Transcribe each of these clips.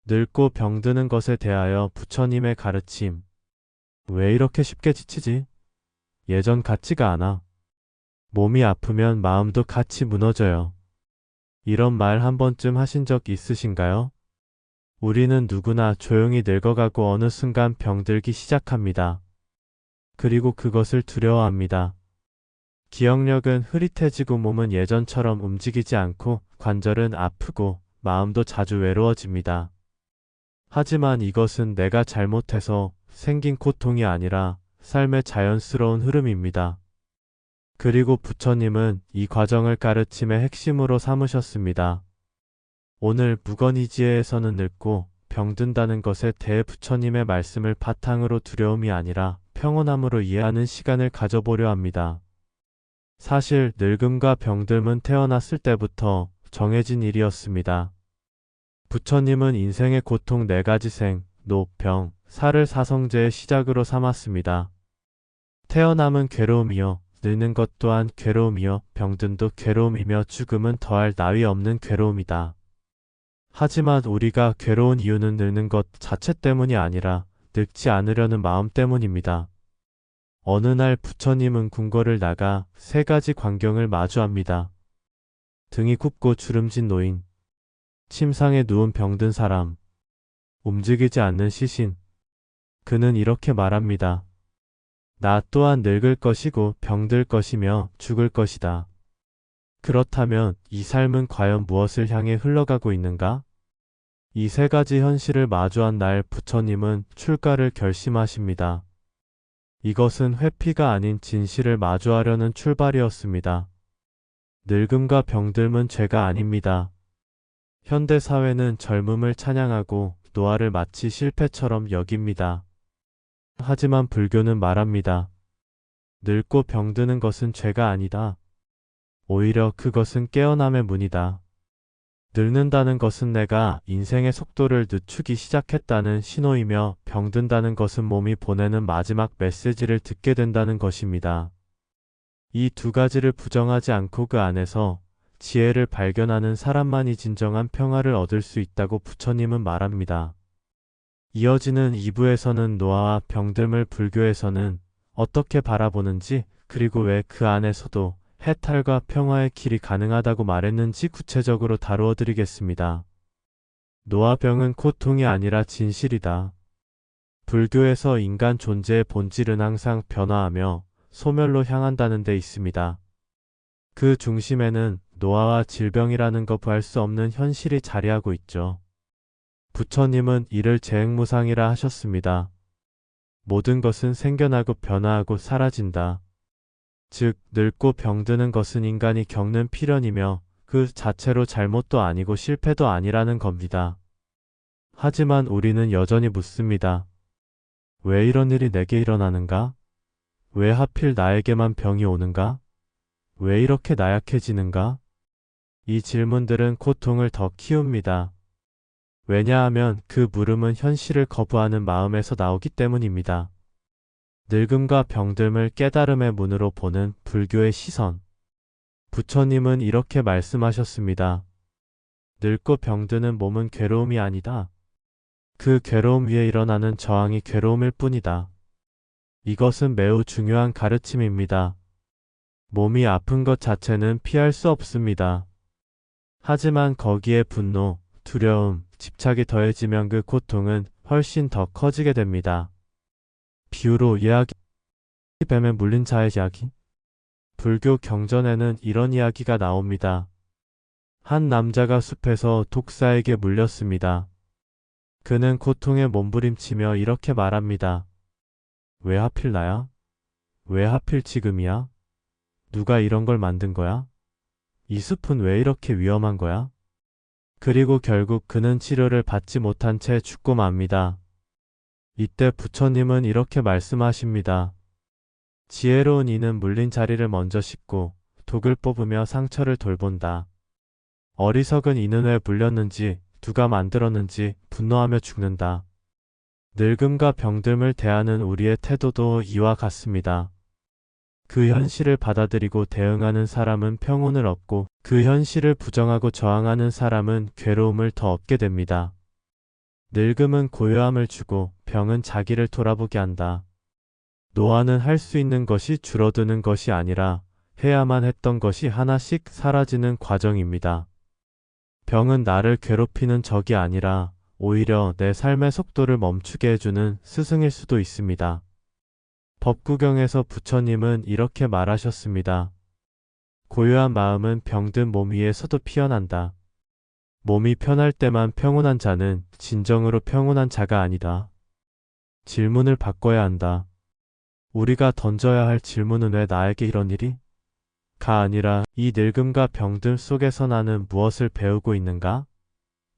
늙고 병드는 것에 대하여 부처님의 가르침. 왜 이렇게 쉽게 지치지? 예전 같지가 않아. 몸이 아프면 마음도 같이 무너져요. 이런 말 한 번쯤 하신 적 있으신가요? 우리는 누구나 조용히 늙어가고 어느 순간 병들기 시작합니다. 그리고 그것을 두려워합니다. 기억력은 흐릿해지고 몸은 예전처럼 움직이지 않고 관절은 아프고 마음도 자주 외로워집니다. 하지만 이것은 내가 잘못해서 생긴 고통이 아니라 삶의 자연스러운 흐름입니다. 그리고 부처님은 이 과정을 가르침의 핵심으로 삼으셨습니다. 오늘 무건이지혜에서는 늙고 병든다는 것에 대해 부처님의 말씀을 바탕으로 두려움이 아니라 평온함으로 이해하는 시간을 가져보려 합니다. 사실 늙음과 병듦은 태어났을 때부터 정해진 일이었습니다. 부처님은 인생의 고통 네 가지 생, 노, 병, 사를 사성제의 시작으로 삼았습니다. 태어남은 괴로움이요, 늙는 것 또한 괴로움이요, 병듦도 괴로움이며 죽음은 더할 나위 없는 괴로움이다. 하지만 우리가 괴로운 이유는 늙는 것 자체 때문이 아니라 늙지 않으려는 마음 때문입니다. 어느 날 부처님은 궁궐을 나가 세 가지 광경을 마주합니다. 등이 굽고 주름진 노인, 침상에 누운 병든 사람, 움직이지 않는 시신. 그는 이렇게 말합니다. 나 또한 늙을 것이고 병들 것이며 죽을 것이다. 그렇다면 이 삶은 과연 무엇을 향해 흘러가고 있는가? 이 세 가지 현실을 마주한 날 부처님은 출가를 결심하십니다. 이것은 회피가 아닌 진실을 마주하려는 출발이었습니다. 늙음과 병듦은 죄가 아닙니다. 현대 사회는 젊음을 찬양하고 노화를 마치 실패처럼 여깁니다. 하지만 불교는 말합니다. 늙고 병드는 것은 죄가 아니다. 오히려 그것은 깨어남의 문이다. 늙는다는 것은 내가 인생의 속도를 늦추기 시작했다는 신호이며 병든다는 것은 몸이 보내는 마지막 메시지를 듣게 된다는 것입니다. 이 두 가지를 부정하지 않고 그 안에서 지혜를 발견하는 사람만이 진정한 평화를 얻을 수 있다고 부처님은 말합니다. 이어지는 2부에서는 노화와 병듦을 불교에서는 어떻게 바라보는지 그리고 왜 그 안에서도 해탈과 평화의 길이 가능하다고 말했는지 구체적으로 다루어 드리겠습니다. 노화병은 고통이 아니라 진실이다. 불교에서 인간 존재의 본질은 항상 변화하며 소멸로 향한다는 데 있습니다. 그 중심에는 노화와 질병이라는 거 부할 수 없는 현실이 자리하고 있죠. 부처님은 이를 재행무상이라 하셨습니다. 모든 것은 생겨나고 변화하고 사라진다. 즉, 늙고 병드는 것은 인간이 겪는 필연이며 그 자체로 잘못도 아니고 실패도 아니라는 겁니다. 하지만 우리는 여전히 묻습니다. 왜 이런 일이 내게 일어나는가? 왜 하필 나에게만 병이 오는가? 왜 이렇게 나약해지는가? 이 질문들은 고통을 더 키웁니다. 왜냐하면 그 물음은 현실을 거부하는 마음에서 나오기 때문입니다. 늙음과 병듦을 깨달음의 문으로 보는 불교의 시선. 부처님은 이렇게 말씀하셨습니다. 늙고 병드는 몸은 괴로움이 아니다. 그 괴로움 위에 일어나는 저항이 괴로움일 뿐이다. 이것은 매우 중요한 가르침입니다. 몸이 아픈 것 자체는 피할 수 없습니다. 하지만 거기에 분노, 두려움, 집착이 더해지면 그 고통은 훨씬 더 커지게 됩니다. 비유로 이야기, 뱀에 물린 자의 이야기. 불교 경전에는 이런 이야기가 나옵니다. 한 남자가 숲에서 독사에게 물렸습니다. 그는 고통에 몸부림치며 이렇게 말합니다. 왜 하필 나야? 왜 하필 지금이야? 누가 이런 걸 만든 거야? 이 숲은 왜 이렇게 위험한 거야? 그리고 결국 그는 치료를 받지 못한 채 죽고 맙니다. 이때 부처님은 이렇게 말씀하십니다. 지혜로운 이는 물린 자리를 먼저 씻고 독을 뽑으며 상처를 돌본다. 어리석은 이는 왜 물렸는지 누가 만들었는지 분노하며 죽는다. 늙음과 병듦을 대하는 우리의 태도도 이와 같습니다. 그 현실을 받아들이고 대응하는 사람은 평온을 얻고 그 현실을 부정하고 저항하는 사람은 괴로움을 더 얻게 됩니다. 늙음은 고요함을 주고 병은 자기를 돌아보게 한다. 노화는 할 수 있는 것이 줄어드는 것이 아니라 해야만 했던 것이 하나씩 사라지는 과정입니다. 병은 나를 괴롭히는 적이 아니라 오히려 내 삶의 속도를 멈추게 해주는 스승일 수도 있습니다. 법구경에서 부처님은 이렇게 말하셨습니다. 고요한 마음은 병든 몸 위에서도 피어난다. 몸이 편할 때만 평온한 자는 진정으로 평온한 자가 아니다. 질문을 바꿔야 한다. 우리가 던져야 할 질문은 왜 나에게 이런 일이? 가 아니라 이 늙음과 병듦 속에서 나는 무엇을 배우고 있는가?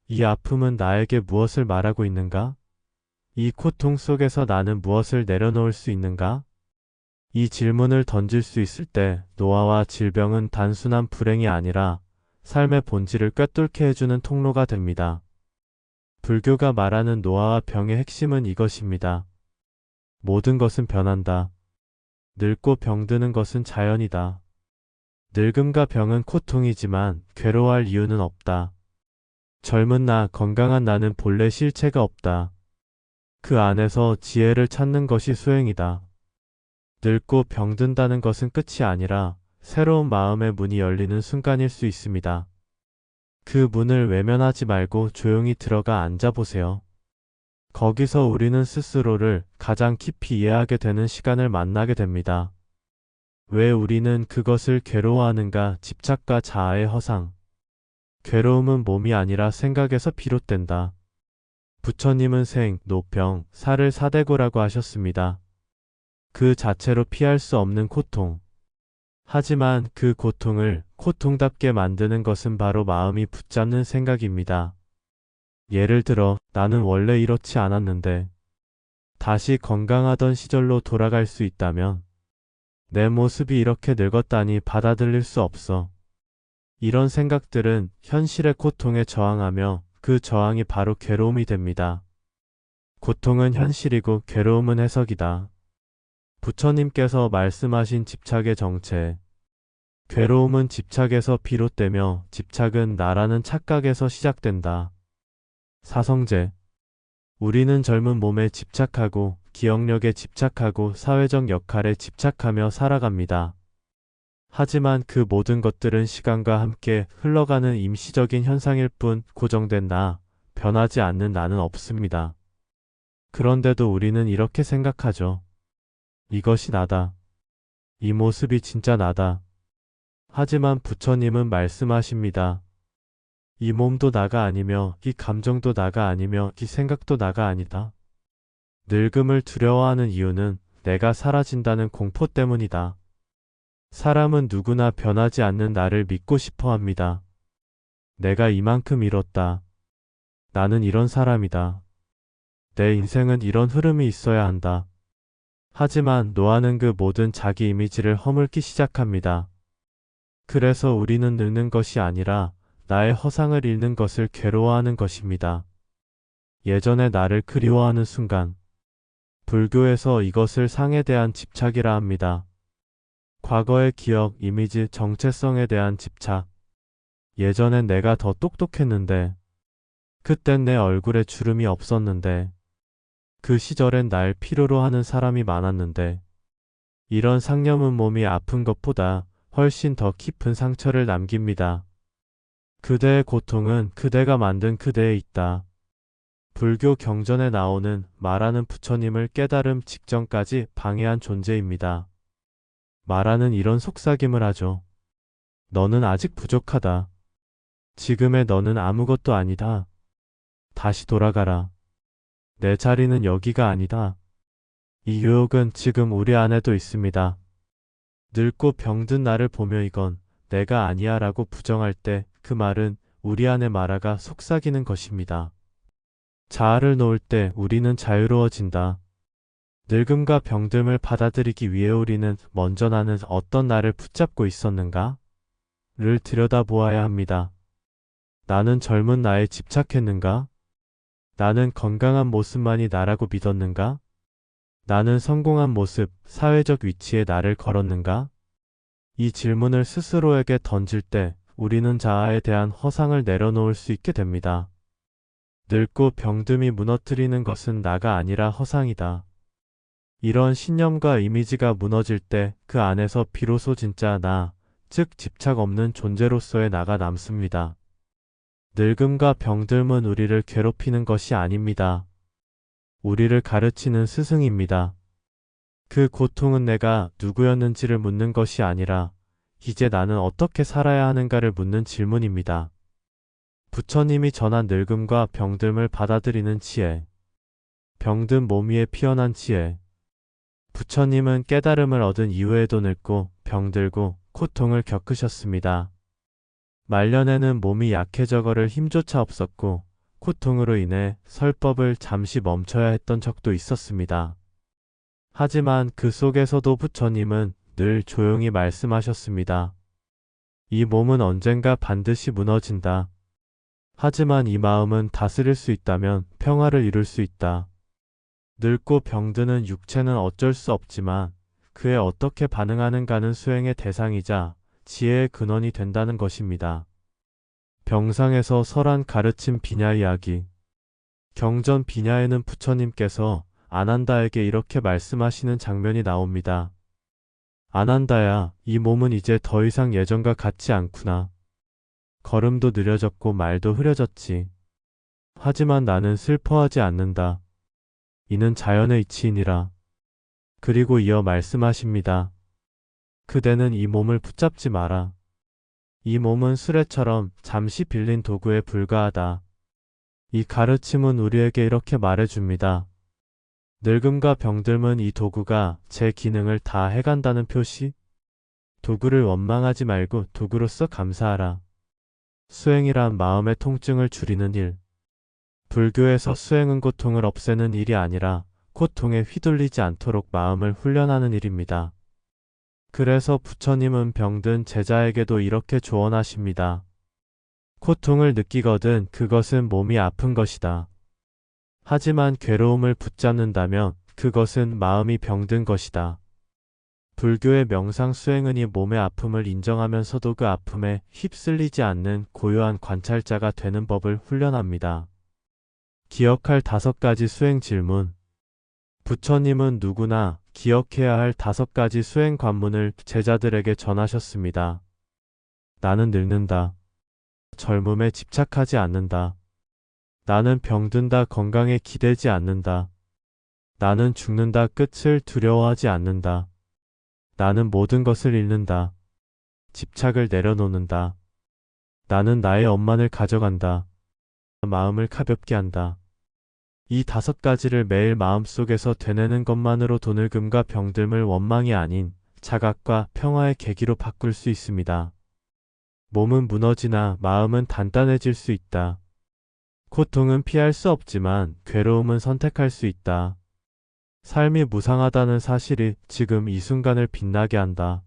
이 아픔은 나에게 무엇을 말하고 있는가? 이 고통 속에서 나는 무엇을 내려놓을 수 있는가? 이 질문을 던질 수 있을 때 노화와 질병은 단순한 불행이 아니라 삶의 본질을 꿰뚫게 해주는 통로가 됩니다. 불교가 말하는 노화와 병의 핵심은 이것입니다. 모든 것은 변한다. 늙고 병드는 것은 자연이다. 늙음과 병은 고통이지만 괴로워할 이유는 없다. 젊은 나, 건강한 나는 본래 실체가 없다. 그 안에서 지혜를 찾는 것이 수행이다. 늙고 병든다는 것은 끝이 아니라 새로운 마음의 문이 열리는 순간일 수 있습니다. 그 문을 외면하지 말고 조용히 들어가 앉아보세요. 거기서 우리는 스스로를 가장 깊이 이해하게 되는 시간을 만나게 됩니다. 왜 우리는 그것을 괴로워하는가? 집착과 자아의 허상. 괴로움은 몸이 아니라 생각에서 비롯된다. 부처님은 생, 노, 병, 사를 사대고라고 하셨습니다. 그 자체로 피할 수 없는 고통. 하지만 그 고통을 고통답게 만드는 것은 바로 마음이 붙잡는 생각입니다. 예를 들어, 나는 원래 이렇지 않았는데, 다시 건강하던 시절로 돌아갈 수 있다면, 내 모습이 이렇게 늙었다니 받아들일 수 없어. 이런 생각들은 현실의 고통에 저항하며 그 저항이 바로 괴로움이 됩니다. 고통은 현실이고 괴로움은 해석이다. 부처님께서 말씀하신 집착의 정체. 괴로움은 집착에서 비롯되며 집착은 나라는 착각에서 시작된다. 사성제. 우리는 젊은 몸에 집착하고 기억력에 집착하고 사회적 역할에 집착하며 살아갑니다. 하지만 그 모든 것들은 시간과 함께 흘러가는 임시적인 현상일 뿐 고정된 나, 변하지 않는 나는 없습니다. 그런데도 우리는 이렇게 생각하죠. 이것이 나다. 이 모습이 진짜 나다. 하지만 부처님은 말씀하십니다. 이 몸도 나가 아니며 이 감정도 나가 아니며 이 생각도 나가 아니다. 늙음을 두려워하는 이유는 내가 사라진다는 공포 때문이다. 사람은 누구나 변하지 않는 나를 믿고 싶어 합니다. 내가 이만큼 잃었다. 나는 이런 사람이다. 내 인생은 이런 흐름이 있어야 한다. 하지만 노화는 그 모든 자기 이미지를 허물기 시작합니다. 그래서 우리는 늙는 것이 아니라 나의 허상을 잃는 것을 괴로워하는 것입니다. 예전의 나를 그리워하는 순간, 불교에서 이것을 상에 대한 집착이라 합니다. 과거의 기억, 이미지, 정체성에 대한 집착. 예전엔 내가 더 똑똑했는데, 그땐 내 얼굴에 주름이 없었는데, 그 시절엔 날 필요로 하는 사람이 많았는데, 이런 상념은 몸이 아픈 것보다 훨씬 더 깊은 상처를 남깁니다. 그대의 고통은 그대가 만든 그대에 있다. 불교 경전에 나오는 말하는 부처님을 깨달음 직전까지 방해한 존재입니다. 말하는 이런 속삭임을 하죠. 너는 아직 부족하다. 지금의 너는 아무것도 아니다. 다시 돌아가라. 내 자리는 여기가 아니다. 이 유혹은 지금 우리 안에도 있습니다. 늙고 병든 나를 보며 이건 내가 아니야 라고 부정할 때 그 말은 우리 안의 마라가 속삭이는 것입니다. 자아를 놓을 때 우리는 자유로워진다. 늙음과 병듦을 받아들이기 위해 우리는 먼저 나는 어떤 나를 붙잡고 있었는가? 를 들여다보아야 합니다. 나는 젊은 나에 집착했는가? 나는 건강한 모습만이 나라고 믿었는가? 나는 성공한 모습, 사회적 위치에 나를 걸었는가? 이 질문을 스스로에게 던질 때 우리는 자아에 대한 허상을 내려놓을 수 있게 됩니다. 늙고 병듦이 무너뜨리는 것은 나가 아니라 허상이다. 이런 신념과 이미지가 무너질 때 그 안에서 비로소 진짜 나, 즉 집착 없는 존재로서의 나가 남습니다. 늙음과 병듦은 우리를 괴롭히는 것이 아닙니다. 우리를 가르치는 스승입니다. 그 고통은 내가 누구였는지를 묻는 것이 아니라 이제 나는 어떻게 살아야 하는가를 묻는 질문입니다. 부처님이 전한 늙음과 병듦을 받아들이는 지혜, 병든 몸 위에 피어난 지혜. 부처님은 깨달음을 얻은 이후에도 늙고 병들고 고통을 겪으셨습니다. 말년에는 몸이 약해져거를 힘조차 없었고 고통으로 인해 설법을 잠시 멈춰야 했던 적도 있었습니다. 하지만 그 속에서도 부처님은 늘 조용히 말씀하셨습니다. 이 몸은 언젠가 반드시 무너진다. 하지만 이 마음은 다스릴 수 있다면 평화를 이룰 수 있다. 늙고 병드는 육체는 어쩔 수 없지만 그에 어떻게 반응하는가는 수행의 대상이자 지혜의 근원이 된다는 것입니다. 병상에서 설한 가르침 비냐 이야기. 경전 비냐에는 부처님께서 아난다에게 이렇게 말씀하시는 장면이 나옵니다. 아난다야, 이 몸은 이제 더 이상 예전과 같지 않구나. 걸음도 느려졌고 말도 흐려졌지. 하지만 나는 슬퍼하지 않는다. 이는 자연의 이치이니라. 그리고 이어 말씀하십니다. 그대는 이 몸을 붙잡지 마라. 이 몸은 수레처럼 잠시 빌린 도구에 불과하다. 이 가르침은 우리에게 이렇게 말해줍니다. 늙음과 병듦은 이 도구가 제 기능을 다 해간다는 표시? 도구를 원망하지 말고 도구로서 감사하라. 수행이란 마음의 통증을 줄이는 일. 불교에서 수행은 고통을 없애는 일이 아니라 고통에 휘둘리지 않도록 마음을 훈련하는 일입니다. 그래서 부처님은 병든 제자에게도 이렇게 조언하십니다. 고통을 느끼거든 그것은 몸이 아픈 것이다. 하지만 괴로움을 붙잡는다면 그것은 마음이 병든 것이다. 불교의 명상 수행은 이 몸의 아픔을 인정하면서도 그 아픔에 휩쓸리지 않는 고요한 관찰자가 되는 법을 훈련합니다. 기억할 5가지 수행 질문. 부처님은 누구나 기억해야 할 5가지 수행 관문을 제자들에게 전하셨습니다. 나는 늙는다. 젊음에 집착하지 않는다. 나는 병든다. 건강에 기대지 않는다. 나는 죽는다. 끝을 두려워하지 않는다. 나는 모든 것을 잃는다. 집착을 내려놓는다. 나는 나의 엄만을 가져간다. 마음을 가볍게 한다. 이 5가지를 매일 마음속에서 되뇌는 것만으로도 늙음과 병듦을 원망이 아닌 자각과 평화의 계기로 바꿀 수 있습니다. 몸은 무너지나 마음은 단단해질 수 있다. 고통은 피할 수 없지만 괴로움은 선택할 수 있다. 삶이 무상하다는 사실이 지금 이 순간을 빛나게 한다.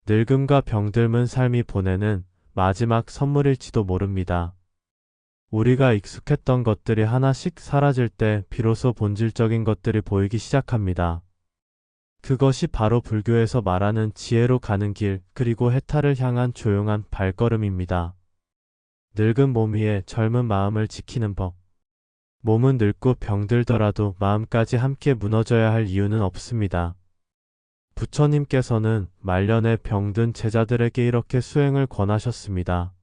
늙음과 병듦은 삶이 보내는 마지막 선물일지도 모릅니다. 우리가 익숙했던 것들이 하나씩 사라질 때 비로소 본질적인 것들이 보이기 시작합니다. 그것이 바로 불교에서 말하는 지혜로 가는 길, 그리고 해탈을 향한 조용한 발걸음입니다. 늙은 몸 위에 젊은 마음을 지키는 법. 몸은 늙고 병들더라도 마음까지 함께 무너져야 할 이유는 없습니다. 부처님께서는 말년에 병든 제자들에게 이렇게 수행을 권하셨습니다.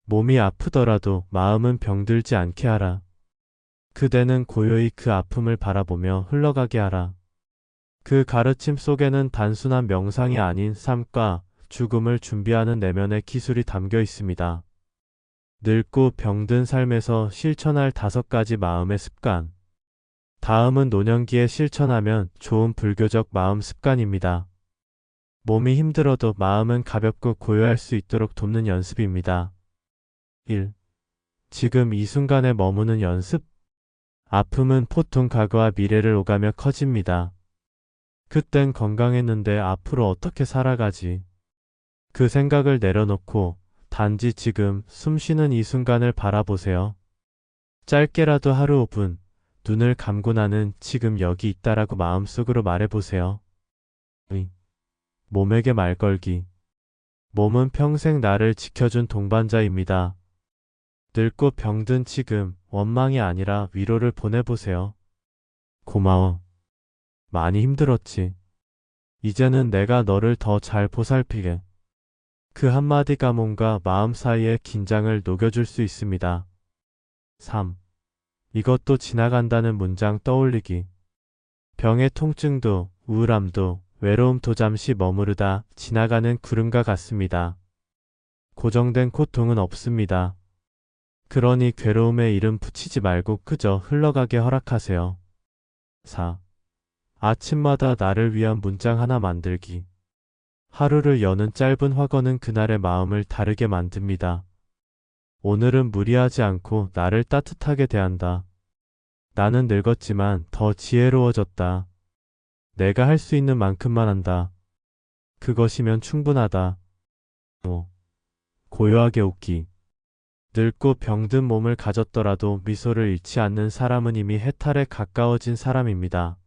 몸이 아프더라도 마음은 병들지 않게 하라. 그대는 고요히 그 아픔을 바라보며 흘러가게 하라. 그 가르침 속에는 단순한 명상이 아닌 삶과 죽음을 준비하는 내면의 기술이 담겨 있습니다. 늙고 병든 삶에서 실천할 5가지 마음의 습관. 다음은 노년기에 실천하면 좋은 불교적 마음 습관입니다. 몸이 힘들어도 마음은 가볍고 고요할 수 있도록 돕는 연습입니다. 1. 지금 이 순간에 머무는 연습. 아픔은 보통 과거와 미래를 오가며 커집니다. 그땐 건강했는데 앞으로 어떻게 살아가지? 그 생각을 내려놓고 단지 지금 숨 쉬는 이 순간을 바라보세요. 짧게라도 하루 5분, 눈을 감고 나는 지금 여기 있다라고 마음속으로 말해보세요. 몸에게 말 걸기. 몸은 평생 나를 지켜준 동반자입니다. 늙고 병든 지금 원망이 아니라 위로를 보내보세요. 고마워. 많이 힘들었지. 이제는 내가 너를 더 잘 보살피게. 그 한마디가 뭔가 마음 사이의 긴장을 녹여줄 수 있습니다. 3. 이것도 지나간다는 문장 떠올리기. 병의 통증도 우울함도 외로움도 잠시 머무르다 지나가는 구름과 같습니다. 고정된 고통은 없습니다. 그러니 괴로움에 이름 붙이지 말고 그저 흘러가게 허락하세요. 4. 아침마다 나를 위한 문장 하나 만들기. 하루를 여는 짧은 확언은 그날의 마음을 다르게 만듭니다. 오늘은 무리하지 않고 나를 따뜻하게 대한다. 나는 늙었지만 더 지혜로워졌다. 내가 할 수 있는 만큼만 한다. 그것이면 충분하다. 5. 고요하게 웃기. 늙고 병든 몸을 가졌더라도 미소를 잃지 않는 사람은 이미 해탈에 가까워진 사람입니다.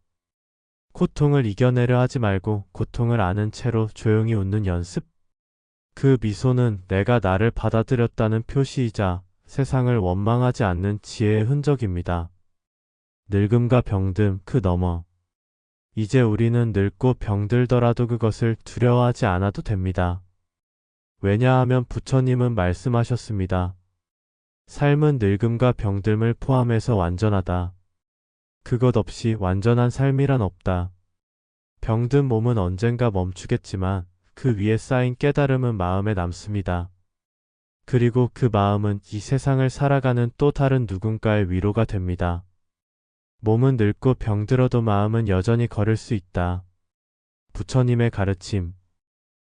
고통을 이겨내려 하지 말고 고통을 아는 채로 조용히 웃는 연습? 그 미소는 내가 나를 받아들였다는 표시이자 세상을 원망하지 않는 지혜의 흔적입니다. 늙음과 병듦 그 너머. 이제 우리는 늙고 병들더라도 그것을 두려워하지 않아도 됩니다. 왜냐하면 부처님은 말씀하셨습니다. 삶은 늙음과 병듦을 포함해서 완전하다. 그것 없이 완전한 삶이란 없다. 병든 몸은 언젠가 멈추겠지만 그 위에 쌓인 깨달음은 마음에 남습니다. 그리고 그 마음은 이 세상을 살아가는 또 다른 누군가의 위로가 됩니다. 몸은 늙고 병들어도 마음은 여전히 걸을 수 있다. 부처님의 가르침